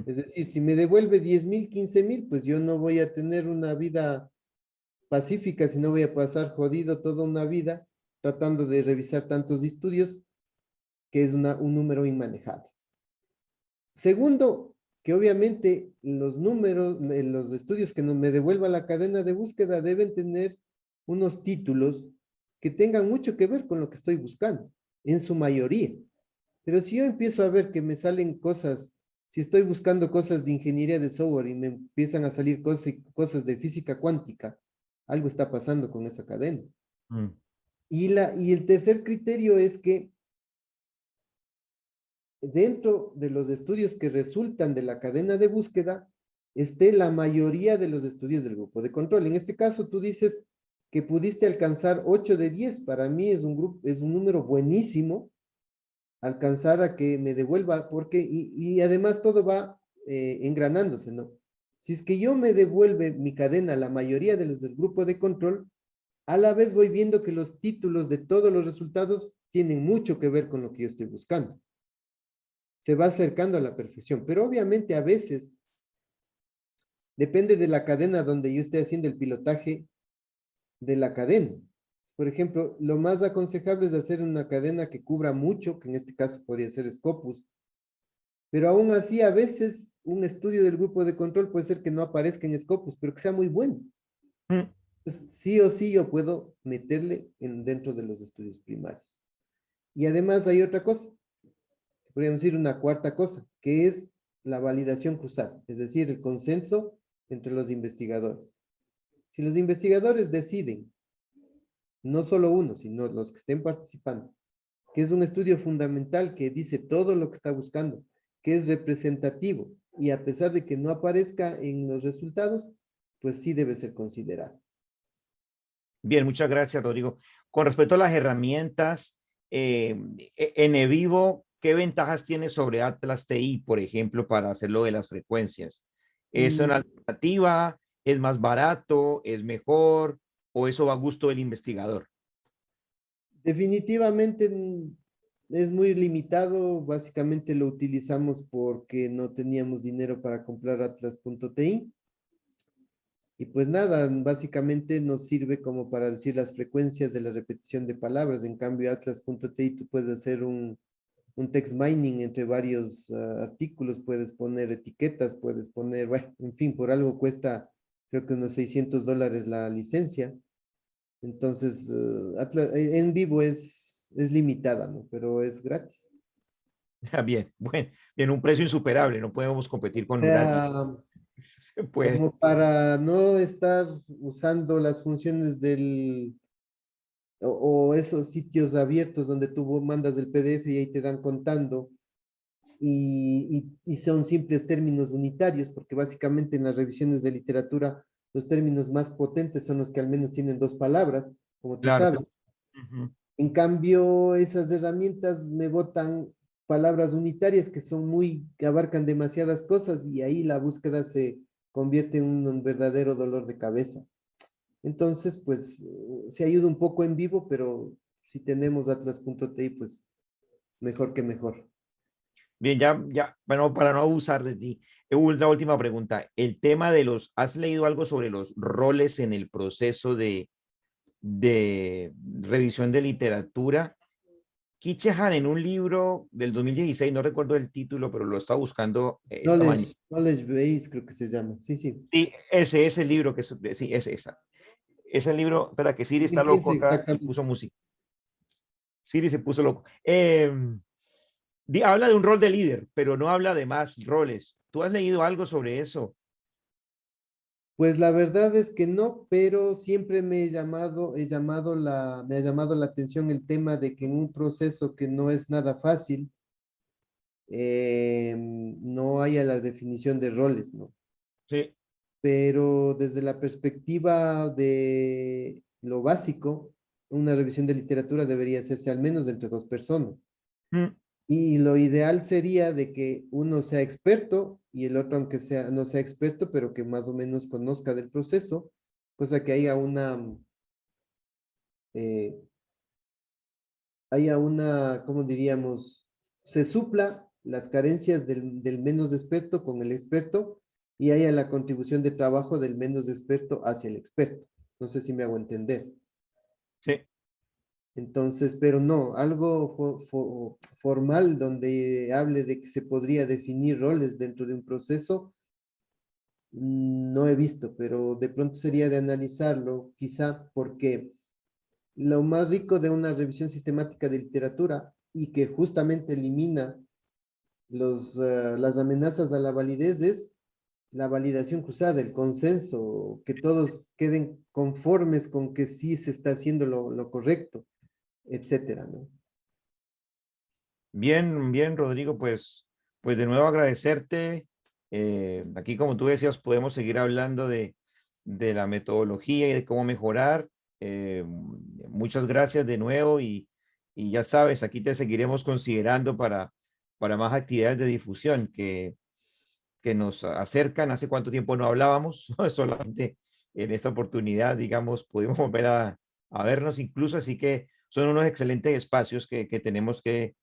Es decir, si me devuelve 10.000, 15.000, pues yo no voy a tener una vida pacífica, sino voy a pasar jodido toda una vida tratando de revisar tantos estudios, que es un número inmanejable. Segundo, que obviamente los números, los estudios que me devuelva la cadena de búsqueda deben tener unos títulos que tengan mucho que ver con lo que estoy buscando, en su mayoría. Pero si yo empiezo a ver que me salen cosas, si estoy buscando cosas de ingeniería de software y me empiezan a salir cosas de física cuántica, algo está pasando con esa cadena. Y el tercer criterio es que dentro de los estudios que resultan de la cadena de búsqueda, esté la mayoría de los estudios del grupo de control. En este caso, tú dices que pudiste alcanzar 8 de 10. Para mí es un número buenísimo alcanzar a que me devuelva, porque, y además todo va engranándose, ¿no? Si es que yo me devuelve mi cadena, la mayoría de los del grupo de control, a la vez voy viendo que los títulos de todos los resultados tienen mucho que ver con lo que yo estoy buscando. Se va acercando a la perfección, pero obviamente a veces depende de la cadena donde yo esté haciendo el pilotaje de la cadena. Por ejemplo, lo más aconsejable es hacer una cadena que cubra mucho, que en este caso podría ser Scopus, pero aún así a veces un estudio del grupo de control puede ser que no aparezca en Scopus, pero que sea muy bueno. Entonces, sí o sí yo puedo meterle dentro de los estudios primarios. Y además hay otra cosa, podríamos decir una cuarta cosa, que es la validación cruzada, es decir, el consenso entre los investigadores. Si los investigadores deciden, no solo uno, sino los que estén participando, que es un estudio fundamental que dice todo lo que está buscando, que es representativo, y a pesar de que no aparezca en los resultados, pues sí debe ser considerado. Bien, muchas gracias, Rodrigo. Con respecto a las herramientas, en Evivo, ¿qué ventajas tiene sobre Atlas TI, por ejemplo, para hacerlo de las frecuencias? ¿Es una Mm, alternativa? ¿Es más barato? ¿Es mejor? ¿O eso va a gusto del investigador? Definitivamente es muy limitado, básicamente lo utilizamos porque no teníamos dinero para comprar Atlas.ti. Y pues nada, básicamente nos sirve como para decir las frecuencias de la repetición de palabras. En cambio, Atlas.ti tú puedes hacer un text mining entre varios artículos, puedes poner etiquetas, puedes poner, bueno, en fin, por algo cuesta creo que unos $600 la licencia. Entonces, en vivo es limitada, ¿no? Pero es gratis. Bien, bueno, bien, un precio insuperable, no podemos competir O con lo gratis. sea, Se puede. como para no estar usando las funciones o esos sitios abiertos donde tú mandas el PDF y ahí te dan contando y son simples términos unitarios, porque básicamente en las revisiones de literatura los términos más potentes son los que al menos tienen dos palabras, como tú Claro. sabes. Ujú. En cambio, esas herramientas me botan palabras unitarias que abarcan demasiadas cosas y ahí la búsqueda se convierte en un verdadero dolor de cabeza. Entonces, pues, se ayuda un poco en vivo, pero si tenemos Atlas.ti, pues mejor que mejor. Bien, ya, bueno, para no abusar de ti, la última pregunta. El tema de ¿has leído algo sobre los roles en el proceso de revisión de literatura? Kitchehan en un libro del 2016, no recuerdo el título, pero lo estaba buscando esta mañana. Knowledge Base creo que se llama. Sí, sí. Sí, ese es el libro sí, es esa. Es el libro, espera que Siri está loco Ese acá y exactamente. puso música. Siri se puso loco. Habla de un rol de líder, pero no habla de más roles. ¿Tú has leído algo sobre eso? Pues la verdad es que no, pero siempre me ha llamado la atención el tema de que en un proceso que no es nada fácil, no haya la definición de roles, ¿no? Sí. Pero desde la perspectiva de lo básico, una revisión de literatura debería hacerse al menos entre dos personas. Mm. Y lo ideal sería de que uno sea experto y el otro, aunque sea, no sea experto, pero que más o menos conozca del proceso, cosa que eh, haya una, ¿cómo diríamos? Se supla las carencias del menos experto con el experto y haya la contribución de trabajo del menos experto hacia el experto. No sé si me hago entender. Sí. Entonces, pero no, algo formal donde hable de que se podría definir roles dentro de un proceso, no he visto, pero de pronto sería de analizarlo, quizá porque lo más rico de una revisión sistemática de literatura y que justamente elimina las amenazas a la validez es la validación cruzada, el consenso, que todos queden conformes con que sí se está haciendo lo correcto, etcétera, ¿no? Bien, bien, Rodrigo, pues de nuevo agradecerte. Aquí, como tú decías, podemos seguir hablando de la metodología y de cómo mejorar. Muchas gracias de nuevo y ya sabes, aquí te seguiremos considerando para más actividades de difusión que nos acercan. ¿Hace cuánto tiempo no hablábamos? Solamente en esta oportunidad, digamos, pudimos volver a vernos incluso, así que son unos excelentes espacios que tenemos que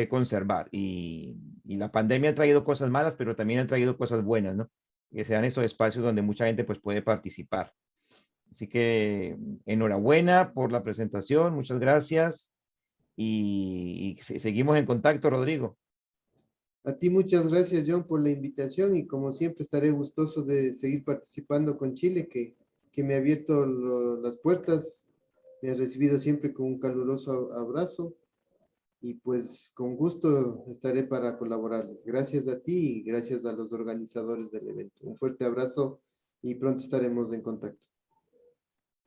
conservar. Y la pandemia ha traído cosas malas, pero también ha traído cosas buenas, ¿no? Que sean estos espacios donde mucha gente pues puede participar. Así que enhorabuena por la presentación, muchas gracias y seguimos en contacto, Rodrigo. A ti muchas gracias, John, por la invitación y como siempre estaré gustoso de seguir participando con Chile, que me ha abierto las puertas, me ha recibido siempre con un caluroso abrazo y pues con gusto estaré para colaborarles. Gracias a ti y gracias a los organizadores del evento. Un fuerte abrazo y pronto estaremos en contacto.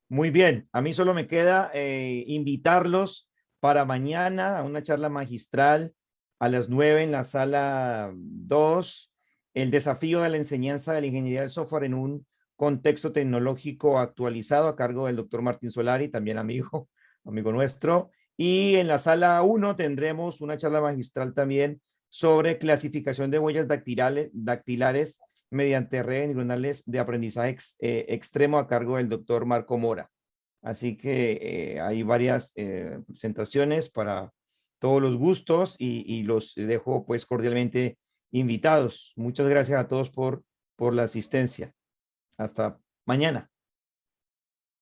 Muy bien, a mí solo me queda invitarlos para mañana a una charla magistral a las 9 en la sala 2, el desafío de la enseñanza de la ingeniería del software en un contexto tecnológico actualizado a cargo del doctor Martín Solari, también amigo nuestro. Y en la sala 1 tendremos una charla magistral también sobre clasificación de huellas dactilares mediante redes neuronales de aprendizaje extremo a cargo del doctor Marco Mora. Así que hay varias presentaciones para todos los gustos y los dejo pues cordialmente invitados. Muchas gracias a todos por la asistencia. Hasta mañana.